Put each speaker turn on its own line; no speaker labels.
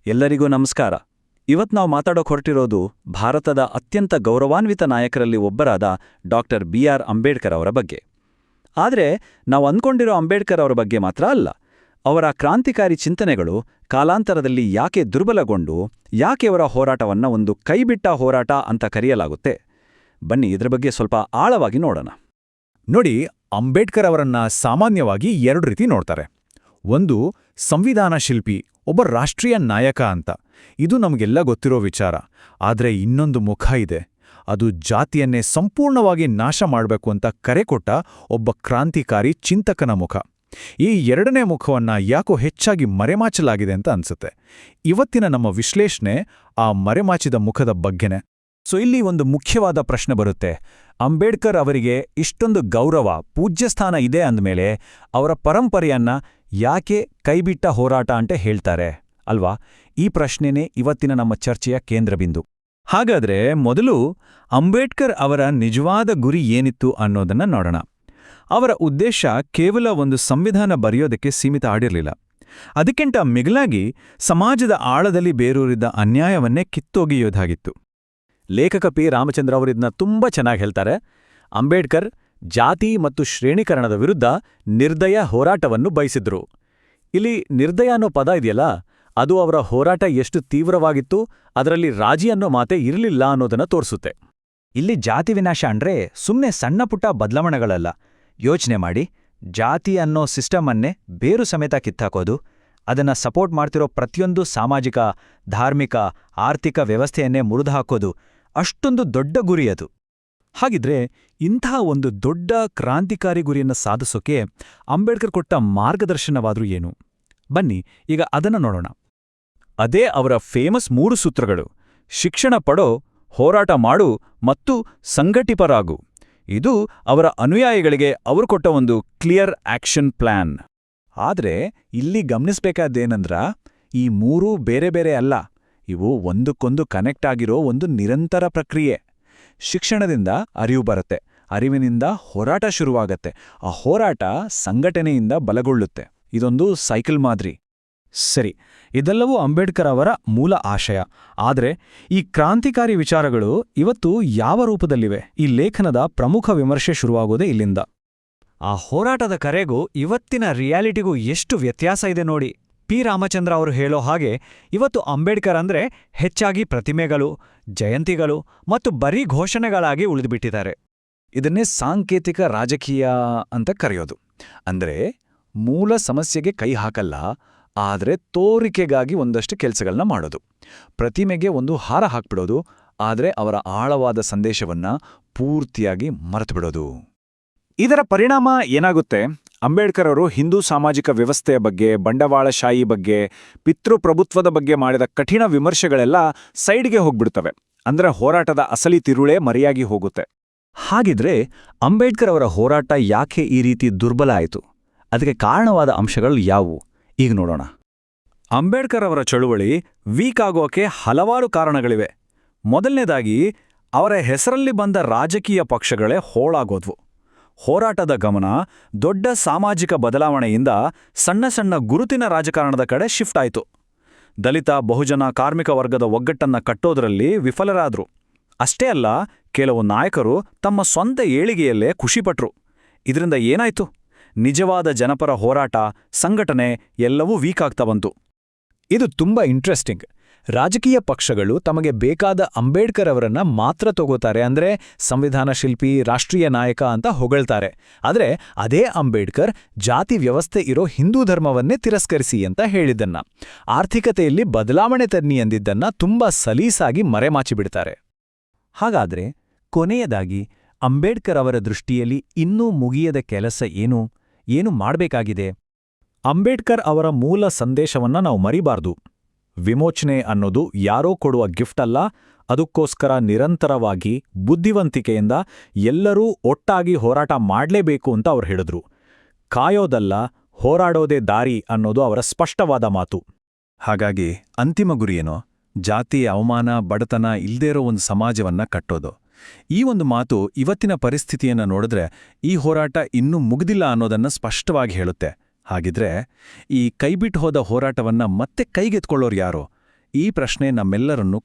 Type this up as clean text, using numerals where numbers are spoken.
ಎಲ್ಲರಿಗೂ ನಮಸ್ಕಾರ. ಇವತ್ತು ನಾವು ಮಾತಾಡೋಕೆ ಹೊರಟಿರೋದು ಭಾರತದ ಅತ್ಯಂತ ಗೌರವಾನ್ವಿತ ನಾಯಕರಲ್ಲಿ ಒಬ್ಬರಾದ ಡಾಕ್ಟರ್ ಬಿ.ಆರ್. ಅಂಬೇಡ್ಕರ್ ಅವರ ಬಗ್ಗೆ. ಆದರೆ ನಾವು ಅಂದ್ಕೊಂಡಿರೋ ಅಂಬೇಡ್ಕರ್ ಅವರ ಬಗ್ಗೆ ಮಾತ್ರ ಅಲ್ಲ. ಅವರ ಕ್ರಾಂತಿಕಾರಿ ಚಿಂತನೆಗಳು ಕಾಲಾಂತರದಲ್ಲಿ ಯಾಕೆ ದುರ್ಬಲಗೊಂಡು, ಯಾಕೆ ಅವರ ಹೋರಾಟವನ್ನು ಒಂದು ಕೈಬಿಟ್ಟ ಹೋರಾಟ ಅಂತ ಕರೆಯಲಾಗುತ್ತೆ? ಬನ್ನಿ ಇದರ ಬಗ್ಗೆ ಸ್ವಲ್ಪ ಆಳವಾಗಿ ನೋಡೋಣ.
ನೋಡಿ, ಅಂಬೇಡ್ಕರ್ ಅವರನ್ನ ಸಾಮಾನ್ಯವಾಗಿ ಎರಡು ರೀತಿ ನೋಡ್ತಾರೆ. ಒಂದು, ಸಂವಿಧಾನ ಶಿಲ್ಪಿ, ಒಬ್ಬ ರಾಷ್ಟ್ರೀಯ ನಾಯಕ ಅಂತ. ಇದು ನಮಗೆಲ್ಲ ಗೊತ್ತಿರೋ ವಿಚಾರ. ಆದರೆ ಇನ್ನೊಂದು ಮುಖ ಇದೆ. ಅದು ಜಾತಿಯನ್ನೇ ಸಂಪೂರ್ಣವಾಗಿ ನಾಶ ಮಾಡಬೇಕು ಅಂತ ಕರೆ ಕೊಟ್ಟ ಒಬ್ಬ ಕ್ರಾಂತಿಕಾರಿ ಚಿಂತಕನ ಮುಖ. ಈ ಎರಡನೇ ಮುಖವನ್ನ ಯಾಕೋ ಹೆಚ್ಚಾಗಿ ಮರೆಮಾಚಲಾಗಿದೆ ಅಂತ ಅನ್ಸುತ್ತೆ. ಇವತ್ತಿನ ನಮ್ಮ ವಿಶ್ಲೇಷಣೆ ಆ ಮರೆಮಾಚಿದ ಮುಖದ ಬಗ್ಗೆನೇ.
ಇಲ್ಲಿ ಒಂದು ಮುಖ್ಯವಾದ ಪ್ರಶ್ನೆ ಬರುತ್ತೆ. ಅಂಬೇಡ್ಕರ್ ಅವರಿಗೆ ಇಷ್ಟೊಂದು ಗೌರವ, ಪೂಜ್ಯಸ್ಥಾನ ಇದೆ ಅಂದಮೇಲೆ ಅವರ ಪರಂಪರೆಯನ್ನ ಯಾಕೆ ಕೈಬಿಟ್ಟ ಹೋರಾಟ ಅಂತ ಹೇಳ್ತಾರೆ ಅಲ್ವಾ? ಈ ಪ್ರಶ್ನೆನೇ ಇವತ್ತಿನ ನಮ್ಮ ಚರ್ಚೆಯ ಕೇಂದ್ರಬಿಂದು. ಹಾಗಾದ್ರೆ ಮೊದಲು ಅಂಬೇಡ್ಕರ್ ಅವರ ನಿಜವಾದ ಗುರಿ ಏನಿತ್ತು ಅನ್ನೋದನ್ನ ನೋಡೋಣ. ಅವರ ಉದ್ದೇಶ ಕೇವಲ ಒಂದು ಸಂವಿಧಾನ ಬರೆಯೋದಕ್ಕೆ ಸೀಮಿತ ಆಗಿರಲಿಲ್ಲ. ಅದಕ್ಕಿಂತ ಮಿಗಿಲಾಗಿ ಸಮಾಜದ ಆಳದಲ್ಲಿ ಬೇರೂರಿದ್ದ ಅನ್ಯಾಯವನ್ನೇ ಕಿತ್ತೊಗೆಯೋದಾಗಿತ್ತು. ಲೇಖಕ ಪಿ. ರಾಮಚಂದ್ರ ಅವರಿದ್ನ ತುಂಬಾ ಚೆನ್ನಾಗಿ ಹೇಳ್ತಾರೆ. ಅಂಬೇಡ್ಕರ್ ಜಾತಿ ಮತ್ತು ಶ್ರೇಣೀಕರಣದ ವಿರುದ್ಧ ನಿರ್ದಯ ಹೋರಾಟವನ್ನು ಬಯಸಿದ್ರು. ಇಲ್ಲಿ ನಿರ್ದಯ ಅನ್ನೋ ಪದ ಇದೆಯಲ್ಲ, ಅದು ಅವರ ಹೋರಾಟ ಎಷ್ಟು ತೀವ್ರವಾಗಿತ್ತು, ಅದರಲ್ಲಿ ರಾಜಿ ಅನ್ನೋ ಮಾತೆ ಇರಲಿಲ್ಲ ಅನ್ನೋದನ್ನ ತೋರಿಸುತ್ತೆ. ಇಲ್ಲಿ ಜಾತಿ ವಿನಾಶ ಅಂದ್ರೆ ಸುಮ್ಮನೆ ಸಣ್ಣಪುಟ್ಟ ಬದಲಾವಣೆಗಳಲ್ಲ. ಯೋಚನೆ ಮಾಡಿ, ಜಾತಿ ಅನ್ನೋ ಸಿಸ್ಟಮನ್ನೇ ಬೇರು ಸಮೇತ ಕಿತ್ತಾಕೋದು, ಅದನ್ನ ಸಪೋರ್ಟ್ ಮಾಡ್ತಿರೋ ಪ್ರತಿಯೊಂದು ಸಾಮಾಜಿಕ, ಧಾರ್ಮಿಕ, ಆರ್ಥಿಕ ವ್ಯವಸ್ಥೆಯನ್ನೇ ಮುರಿದುಹಾಕೋದು, ಅಷ್ಟೊಂದು ದೊಡ್ಡ ಗುರಿ ಅದು. ಹಾಗಿದ್ರೆ ಇಂಥ ಒಂದು ದೊಡ್ಡ ಕ್ರಾಂತಿಕಾರಿ ಗುರಿಯನ್ನು ಸಾಧಿಸೋಕೆ ಅಂಬೇಡ್ಕರ್ ಕೊಟ್ಟ ಮಾರ್ಗದರ್ಶನವಾದ್ರೂ ಏನು? ಬನ್ನಿ ಈಗ ಅದನ್ನ ನೋಡೋಣ. ಅದೇ ಅವರ ಫೇಮಸ್ 3 ಸೂತ್ರಗಳು: ಶಿಕ್ಷಣ ಪಡೋ, ಹೋರಾಟ ಮಾಡು ಮತ್ತು ಸಂಘಟಿತರಾಗು. ಇದು ಅವರ ಅನುಯಾಯಿಗಳಿಗೆ ಅವರು ಕೊಟ್ಟ ಒಂದು ಕ್ಲಿಯರ್ ಆಕ್ಷನ್ ಪ್ಲಾನ್. ಆದ್ರೆ ಇಲ್ಲಿ ಗಮನಿಸ್ಬೇಕಾದ್ದೇನಂದ್ರ, ಈ 3 ಬೇರೆ ಬೇರೆ ಅಲ್ಲ, ಇವು ಒಂದಕ್ಕೊಂದು ಕನೆಕ್ಟ್ ಆಗಿರೋ ಒಂದು ನಿರಂತರ ಪ್ರಕ್ರಿಯೆ. ಶಿಕ್ಷಣದಿಂದ ಅರಿವು ಬರುತ್ತೆ, ಅರಿವಿನಿಂದ ಹೋರಾಟ ಶುರುವಾಗತ್ತೆ, ಆ ಹೋರಾಟ ಸಂಘಟನೆಯಿಂದ ಬಲಗೊಳ್ಳುತ್ತೆ. ಇದೊಂದು ಸೈಕಲ್ ಮಾದರಿ. ಸರಿ, ಇದೆಲ್ಲವೂ ಅಂಬೇಡ್ಕರ್ ಅವರ ಮೂಲ ಆಶಯ. ಆದರೆ ಈ ಕ್ರಾಂತಿಕಾರಿ ವಿಚಾರಗಳು ಇವತ್ತು ಯಾವ ರೂಪದಲ್ಲಿವೆ? ಈ ಲೇಖನದ ಪ್ರಮುಖ ವಿಮರ್ಶೆ ಶುರುವಾಗೋದೇ ಇಲ್ಲಿಂದ. ಆ ಹೋರಾಟದ ಕರೆಗೂ ಇವತ್ತಿನ ರಿಯಾಲಿಟಿಗೂ ಎಷ್ಟು ವ್ಯತ್ಯಾಸ ಇದೆ ನೋಡಿ. ಪಿ. ರಾಮಚಂದ್ರ ಅವರು ಹೇಳೋ ಹಾಗೆ ಇವತ್ತು ಅಂಬೇಡ್ಕರ್ ಅಂದ್ರೆ ಹೆಚ್ಚಾಗಿ ಪ್ರತಿಮೆಗಳು, ಜಯಂತಿಗಳು ಮತ್ತು ಬರೀ ಘೋಷಣೆಗಳಾಗಿ ಉಳಿದುಬಿಟ್ಟಿದ್ದಾರೆ. ಇದನ್ನೇ ಸಾಂಕೇತಿಕ ರಾಜಕೀಯ ಅಂತ ಕರೆಯೋದು. ಅಂದ್ರೆ ಮೂಲ ಸಮಸ್ಯೆಗೆ ಕೈ ಹಾಕಲ್ಲ, ಆದರೆ ತೋರಿಕೆಗಾಗಿ ಒಂದಷ್ಟು ಕೆಲಸಗಳನ್ನ ಮಾಡೋದು. ಪ್ರತಿಮೆಗೆ ಒಂದು ಹಾರ ಹಾಕ್ಬಿಡೋದು, ಆದರೆ ಅವರ ಆಳವಾದ ಸಂದೇಶವನ್ನ ಪೂರ್ತಿಯಾಗಿ ಮರೆತುಬಿಡೋದು. ಇದರ ಪರಿಣಾಮ ಏನಾಗುತ್ತೆ? ಅಂಬೇಡ್ಕರ್ ಅವರು ಹಿಂದೂ ಸಾಮಾಜಿಕ ವ್ಯವಸ್ಥೆಯ ಬಗ್ಗೆ, ಬಂಡವಾಳಶಾಹಿ ಬಗ್ಗೆ, ಪಿತೃಪ್ರಭುತ್ವದ ಬಗ್ಗೆ ಮಾಡಿದ ಕಠಿಣ ವಿಮರ್ಶೆಗಳೆಲ್ಲ ಸೈಡ್ಗೆ ಹೋಗ್ಬಿಡ್ತವೆ. ಅಂದ್ರೆ ಹೋರಾಟದ ಅಸಲಿ ತಿರುಳೇ ಮರೆಯಾಗಿ ಹೋಗುತ್ತೆ. ಹಾಗಿದ್ರೆ ಅಂಬೇಡ್ಕರ್ ಅವರ ಹೋರಾಟ ಯಾಕೆ ಈ ರೀತಿ ದುರ್ಬಲ ಆಯಿತು? ಅದಕ್ಕೆ ಕಾರಣವಾದ ಅಂಶಗಳು ಯಾವುವು? ಈಗ ನೋಡೋಣ. ಅಂಬೇಡ್ಕರ್ ಅವರ ಚಳುವಳಿ ವೀಕ್ ಆಗೋಕೆ ಹಲವಾರು ಕಾರಣಗಳಿವೆ. ಮೊದಲನೇದಾಗಿ, ಅವರ ಹೆಸರಲ್ಲಿ ಬಂದ ರಾಜಕೀಯ ಪಕ್ಷಗಳೇ ಹೋಳಾಗೋದ್ವು. ಹೋರಾಟದ ಗಮನ ದೊಡ್ಡ ಸಾಮಾಜಿಕ ಬದಲಾವಣೆಯಿಂದ ಸಣ್ಣ ಸಣ್ಣ ಗುರುತಿನ ರಾಜಕಾರಣದ ಕಡೆ ಶಿಫ್ಟ್ ಆಯಿತು. ದಲಿತ, ಬಹುಜನ, ಕಾರ್ಮಿಕ ವರ್ಗದ ಒಗ್ಗಟ್ಟನ್ನ ಕಟ್ಟೋದ್ರಲ್ಲಿ ವಿಫಲರಾದ್ರು. ಅಷ್ಟೇ ಅಲ್ಲ, ಕೆಲವು ನಾಯಕರು ತಮ್ಮ ಸ್ವಂತ ಏಳಿಗೆಯಲ್ಲೇ ಖುಷಿಪಟ್ರು. ಇದರಿಂದ ಏನಾಯ್ತು? ನಿಜವಾದ ಜನಪರ ಹೋರಾಟ, ಸಂಘಟನೆ ಎಲ್ಲವೂ ವೀಕ್ ಆಗ್ತಾ ಬಂತು. ಇದು ತುಂಬಾ ಇಂಟ್ರೆಸ್ಟಿಂಗ್. ರಾಜಕೀಯ ಪಕ್ಷಗಳು ತಮಗೆ ಬೇಕಾದ ಅಂಬೇಡ್ಕರ್ ಅವರನ್ನ ಮಾತ್ರ ತಗೋತಾರೆ. ಅಂದ್ರೆ ಸಂವಿಧಾನ ಶಿಲ್ಪಿ, ರಾಷ್ಟ್ರೀಯ ನಾಯಕ ಅಂತ ಹೊಗಳ್ತಾರೆ. ಆದ್ರೆ ಅದೇ ಅಂಬೇಡ್ಕರ್ ಜಾತಿ ವ್ಯವಸ್ಥೆ ಇರೋ ಹಿಂದೂ ಧರ್ಮವನ್ನೇ ತಿರಸ್ಕರಿಸಿ ಅಂತ ಹೇಳಿದ್ದನ್ನ, ಆರ್ಥಿಕತೆಯಲ್ಲಿ ಬದಲಾವಣೆ ತನ್ನಿ ಎಂದಿದ್ದನ್ನ ತುಂಬಾ ಸಲೀಸಾಗಿ ಮರೆಮಾಚಿಬಿಡ್ತಾರೆ. ಹಾಗಾದ್ರೆ ಕೊನೆಯದಾಗಿ ಅಂಬೇಡ್ಕರ್ ಅವರ ದೃಷ್ಟಿಯಲ್ಲಿ ಇನ್ನೂ ಮುಗಿಯದ ಕೆಲಸ ಏನು ಮಾಡಬೇಕಾಗಿದೆ? ಅಂಬೇಡ್ಕರ್ ಅವರ ಮೂಲ ಸಂದೇಶವನ್ನ ನಾವು ಮರಿಬಾರ್ದು. ವಿಮೋಚನೆ ಅನ್ನೋದು ಯಾರೋ ಕೊಡುವ ಗಿಫ್ಟ್ ಅಲ್ಲ, ಅದಕ್ಕೋಸ್ಕರ ನಿರಂತರವಾಗಿ ಬುದ್ಧಿವಂತಿಕೆಯಿಂದ ಎಲ್ಲರೂ ಒಟ್ಟಾಗಿ ಹೋರಾಟ ಮಾಡಲೇಬೇಕು ಅಂತ ಅವ್ರು ಹೇಳಿದ್ರು. ಕಾಯೋದಲ್ಲ, ಹೋರಾಡೋದೇ ದಾರಿ ಅನ್ನೋದು ಅವರ ಸ್ಪಷ್ಟವಾದ ಮಾತು. ಹಾಗಾಗಿ ಅಂತಿಮ ಗುರಿಯೇನೋ ಜಾತಿ, ಅವಮಾನ, ಬಡತನ ಇಲ್ದೇ ಇರೋ ಒಂದು ಸಮಾಜವನ್ನ ಕಟ್ಟೋದು. ಈ ಒಂದು ಮಾತು ಇವತ್ತಿನ ಪರಿಸ್ಥಿತಿಯನ್ನ ನೋಡಿದ್ರೆ ಈ ಹೋರಾಟ ಇನ್ನೂ ಮುಗಿದಿಲ್ಲ ಅನ್ನೋದನ್ನ ಸ್ಪಷ್ಟವಾಗಿ ಹೇಳುತ್ತೆ. ಹಾಗಿದ್ರೆ ಈ ಕೈಬಿಟ್ಟು ಹೋದ ಹೋರಾಟವನ್ನ ಮತ್ತೆ ಕೈಗೆತ್ಕೊಳ್ಳೋರು ಯಾರೋ? ಈ ಪ್ರಶ್ನೆ ನಮ್ಮೆಲ್ಲರನ್ನೂ